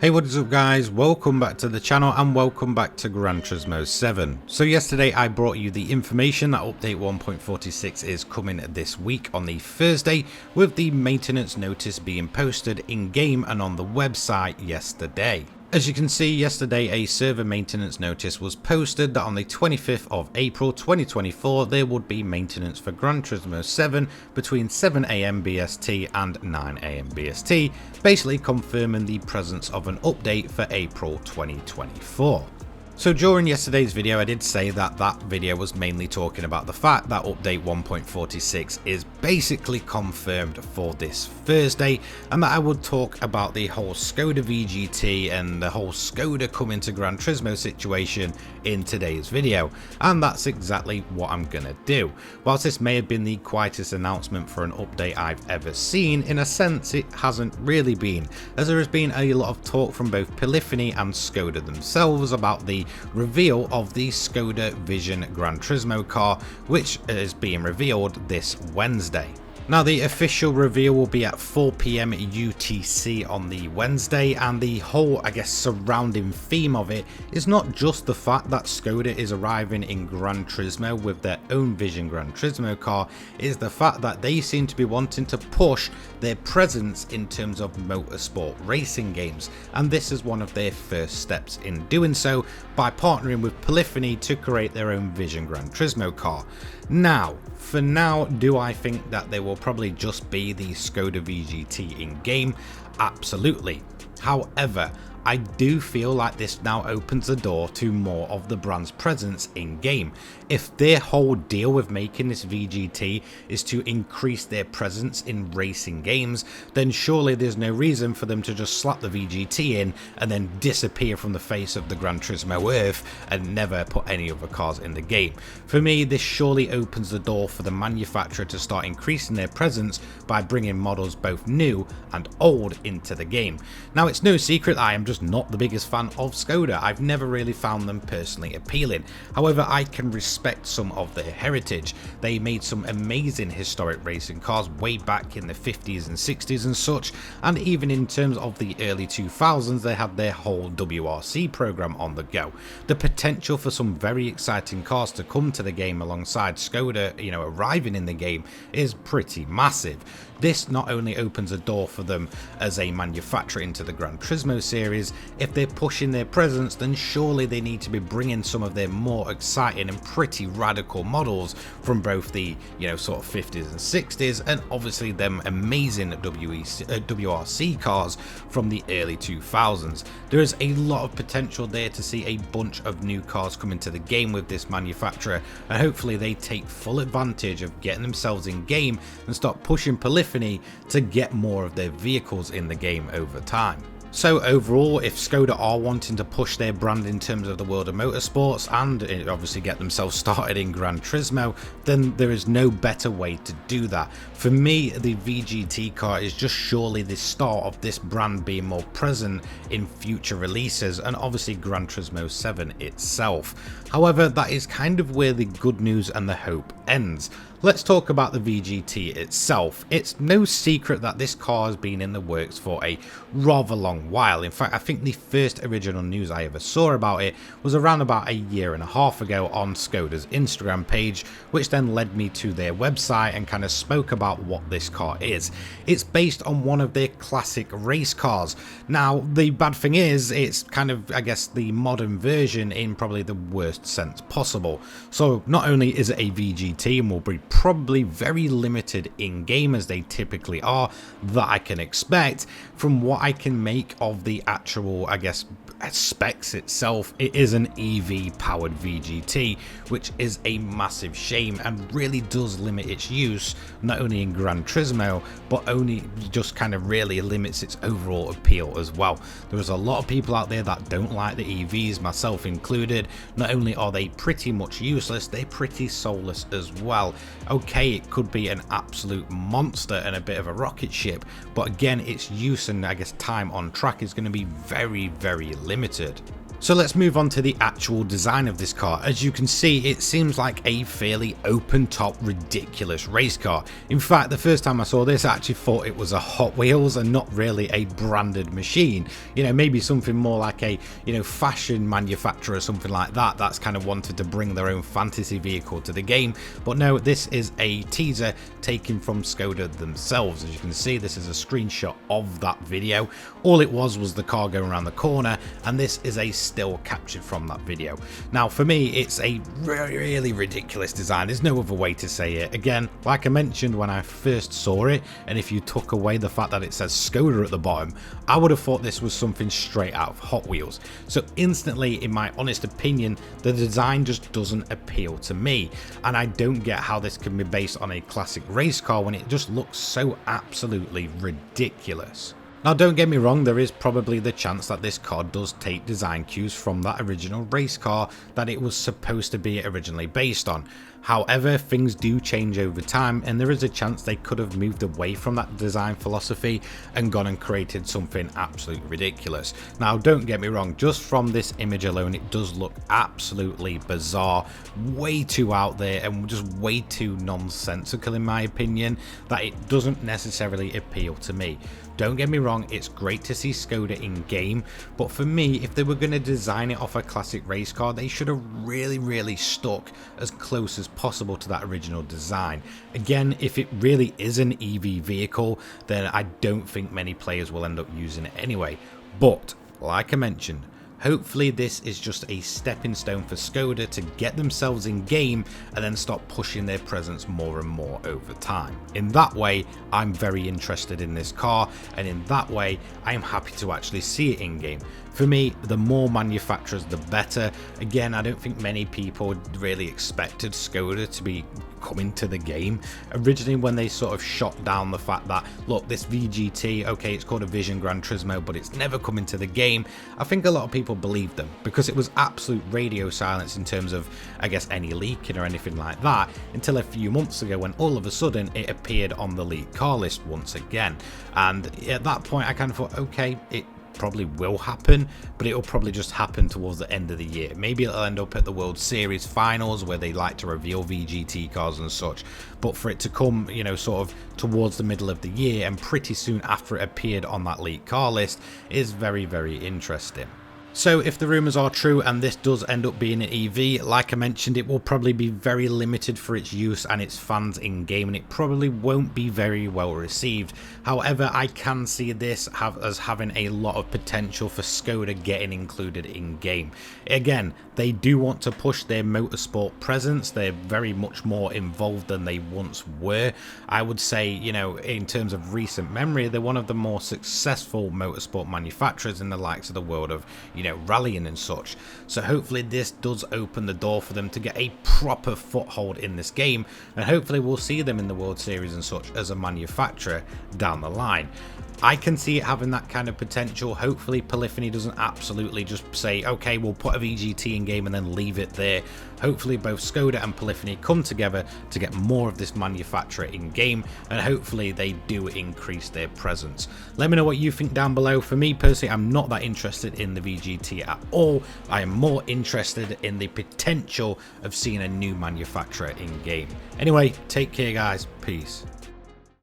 Hey, what is up guys, welcome back to the channel and welcome back to Gran Turismo 7. So yesterday I brought you the information that update 1.46 is coming this week on the Thursday, with the maintenance notice being posted in game and on the website yesterday. As you can see, yesterday a server maintenance notice was posted that on the 25th of April 2024 there would be maintenance for Gran Turismo 7 between 7 AM BST and 9 AM BST, basically confirming the presence of an update for April 2024. So during yesterday's video I did say that that video was mainly talking about the fact that update 1.46 is basically confirmed for this Thursday, and that I would talk about the whole Skoda VGT and the whole Skoda coming to Gran Turismo situation in today's video, and that's exactly what I'm gonna do. Whilst this may have been the quietest announcement for an update I've ever seen, in a sense it hasn't really been, as there has been a lot of talk from both Polyphony and Skoda themselves about the reveal of the Skoda Vision Gran Turismo car, which is being revealed this Wednesday. Now the official reveal will be at 4 PM UTC on the Wednesday, and the whole surrounding theme of it is not just the fact that Skoda is arriving in Gran Turismo with their own Vision Gran Turismo car, it is the fact that they seem to be wanting to push their presence in terms of motorsport racing games, and this is one of their first steps in doing so by partnering with Polyphony to create their own Vision Gran Turismo car. Now, for now, do I think that there will probably just be the Skoda VGT in game? Absolutely. However, I do feel like this now opens the door to more of the brand's presence in game. If their whole deal with making this VGT is to increase their presence in racing games, then surely there's no reason for them to just slap the VGT in and then disappear from the face of the Gran Turismo earth and never put any other cars in the game. For me, this surely opens the door for the manufacturer to start increasing their presence by bringing models both new and old into the game. Now, it's no secret I am just not the biggest fan of Skoda. I've never really found them personally appealing. However, I can respect some of their heritage. They made some amazing historic racing cars way back in the 50s and 60s and such, and even in terms of the early 2000s they had their whole WRC program on the go. The potential for some very exciting cars to come to the game alongside Skoda, arriving in the game is pretty massive. This not only opens a door for them as a manufacturer into the Gran Turismo series, if they're pushing their presence, then surely they need to be bringing some of their more exciting and pretty radical models from both the sort of 50s and 60s, and obviously them amazing WRC cars from the early 2000s. There is a lot of potential there to see a bunch of new cars come into the game with this manufacturer, and hopefully they take full advantage of getting themselves in game and start pushing Polyphony to get more of their vehicles in the game over time. So overall, if Skoda are wanting to push their brand in terms of the world of motorsports and obviously get themselves started in Gran Turismo, then there is no better way to do that. For me, the VGT car is just surely the start of this brand being more present in future releases, and obviously Gran Turismo 7 itself. However, that is kind of where the good news and the hope ends. Let's talk about the VGT itself. It's no secret that this car has been in the works for a rather long while. In fact, I think the first original news I ever saw about it was around about a year and a half ago on Skoda's Instagram page, which then led me to their website and kind of spoke about what this car is. It's based on one of their classic race cars. Now, the bad thing is, it's kind of, the modern version in probably the worst sense possible. So not only is it a VGT and will be probably very limited in game, as they typically are, that I can expect, from what I can make of the actual specs itself, it is an EV powered VGT, which is a massive shame and really does limit its use not only in Gran Turismo, but only just kind of really limits its overall appeal as well. There's a lot of people out there that don't like the EVs, myself included. Not only are they pretty much useless, they're pretty soulless as well. Okay, it could be an absolute monster and a bit of a rocket ship, but again, its use and time on track is going to be very, very limited. So let's move on to the actual design of this car. As you can see, it seems like a fairly open top, ridiculous race car. In fact, the first time I saw this, I actually thought it was a Hot Wheels and not really a branded machine. You know, maybe something more like a, fashion manufacturer or something like that, that's kind of wanted to bring their own fantasy vehicle to the game. But no, this is a teaser taken from Skoda themselves. As you can see, this is a screenshot of that video. All it was the car going around the corner, and this is a still captured from that video. Now for me, it's a really ridiculous design. There's no other way to say it. Again, like I mentioned when I first saw it, and if you took away the fact that it says Skoda at the bottom, I would have thought this was something straight out of Hot Wheels. So instantly, in my honest opinion, the design just doesn't appeal to me, and I don't get how this can be based on a classic race car when it just looks so absolutely ridiculous. Now don't get me wrong, there is probably the chance that this car does take design cues from that original race car that it was supposed to be originally based on. However, things do change over time, and there is a chance they could have moved away from that design philosophy and gone and created something absolutely ridiculous. Now don't get me wrong, just from this image alone it does look absolutely bizarre, way too out there and just way too nonsensical in my opinion, that it doesn't necessarily appeal to me. Don't get me wrong, it's great to see Skoda in game, but for me, if they were going to design it off a classic race car, they should have really stuck as close as possible to that original design. Again, if it really is an EV vehicle, then I don't think many players will end up using it anyway. But like I mentioned, hopefully this is just a stepping stone for Skoda to get themselves in game and then start pushing their presence more and more over time. In that way, I'm very interested in this car, and in that way, I am happy to actually see it in game. For me, the more manufacturers, the better. Again, I don't think many people really expected Skoda to be coming to the game. Originally, when they sort of shot down the fact that, look, this VGT, okay, it's called a Vision Gran Turismo, but it's never coming to the game, I think a lot of people believed them because it was absolute radio silence in terms of, I guess, any leaking or anything like that, until a few months ago when all of a sudden it appeared on the leaked car list once again. And at that point, I kind of thought, okay, it probably will happen, but it will probably just happen towards the end of the year. Maybe it'll end up at the World Series finals where they like to reveal VGT cars and such, but for it to come, sort of towards the middle of the year and pretty soon after it appeared on that leaked car list is very interesting. So if the rumours are true and this does end up being an EV, like I mentioned, it will probably be very limited for its use and its fans in game, and it probably won't be very well received. However, I can see this as having a lot of potential for Skoda getting included in game. Again, they do want to push their motorsport presence. They're very much more involved than they once were. I would say, in terms of recent memory, they're one of the more successful motorsport manufacturers in the likes of the world of, rallying and such. So hopefully this does open the door for them to get a proper foothold in this game, and hopefully we'll see them in the World Series and such as a manufacturer down the line. I can see it having that kind of potential. Hopefully Polyphony doesn't absolutely just say, okay, we'll put a VGT in game and then leave it there. Hopefully both Skoda and Polyphony come together to get more of this manufacturer in game, and hopefully they do increase their presence. Let me know what you think down below. For me personally, I'm not that interested in the VGT at all. I am more interested in the potential of seeing a new manufacturer in game. Anyway, take care guys, peace.